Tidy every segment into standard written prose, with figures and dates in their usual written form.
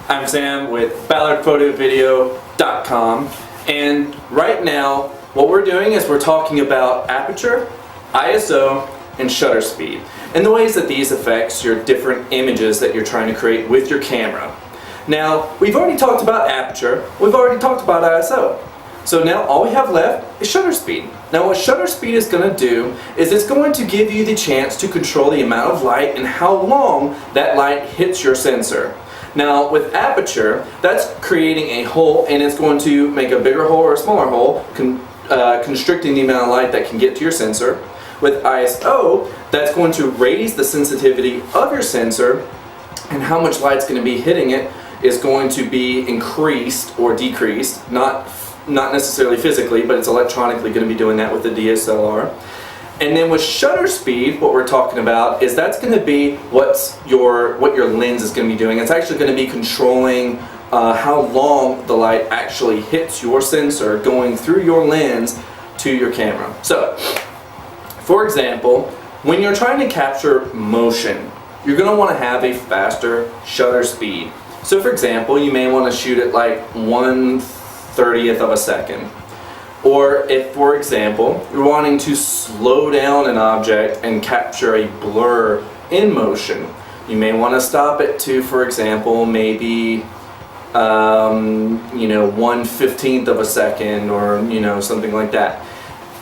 I'm Sam with BallardPhotoVideo.com, and right now what we're doing is we're talking about aperture, ISO, and shutter speed, and the ways that these affects your different images that you're trying to create with your camera. Now, we've already talked about aperture, we've already talked about ISO. So now all we have left is shutter speed. Now what shutter speed is going to do is it's going to give you the chance to control the amount of light and how long that light hits your sensor. Now with aperture, that's creating a hole, and it's going to make a bigger hole or a smaller hole, constricting the amount of light that can get to your sensor. With ISO, that's going to raise the sensitivity of your sensor, and how much light's going to be hitting it is going to be increased or decreased, not necessarily physically, but it's electronically going to be doing that with the DSLR. And then with shutter speed, what we're talking about is that's going to be what your lens is going to be doing. It's actually going to be controlling how long the light actually hits your sensor going through your lens to your camera. So, for example, when you're trying to capture motion, you're going to want to have a faster shutter speed. So for example, you may want to shoot at like 1/30th of a second. Or if, for example, you're wanting to slow down an object and capture a blur in motion, you may want to stop it to, for example, maybe 1/15th of a second, or something like that.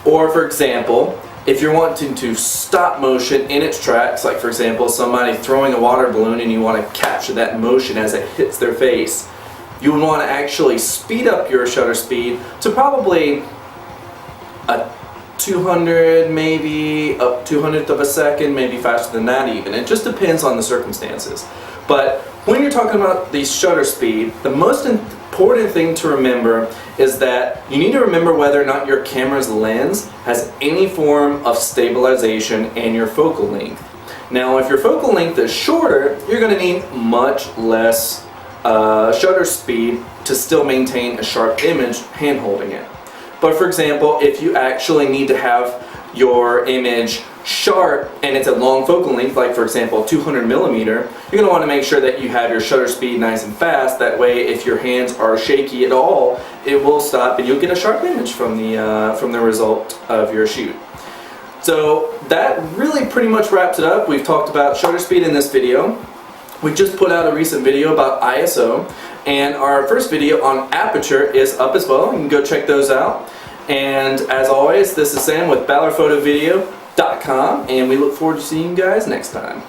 Or for example, if you're wanting to stop motion in its tracks, like for example somebody throwing a water balloon and you want to capture that motion as it hits their face, you would want to actually speed up your shutter speed to probably a 200, maybe up 200th of a second, maybe faster than that even. It just depends on the circumstances. But when you're talking about the shutter speed, the most important thing to remember is that you need to remember whether or not your camera's lens has any form of stabilization and your focal length. Now, if your focal length is shorter, you're going to need much less shutter speed to still maintain a sharp image hand holding it. But for example, if you actually need to have your image sharp and it's a long focal length, like for example 200 millimeter, you're going to want to make sure that you have your shutter speed nice and fast. That way, if your hands are shaky at all, it will stop and you'll get a sharp image from the result of your shoot. So that really pretty much wraps it up. We've talked about shutter speed in this video. We just put out a recent video about ISO, and our first video on aperture is up as well. You can go check those out. And as always, this is Sam with BallardPhotoVideo.com, and we look forward to seeing you guys next time.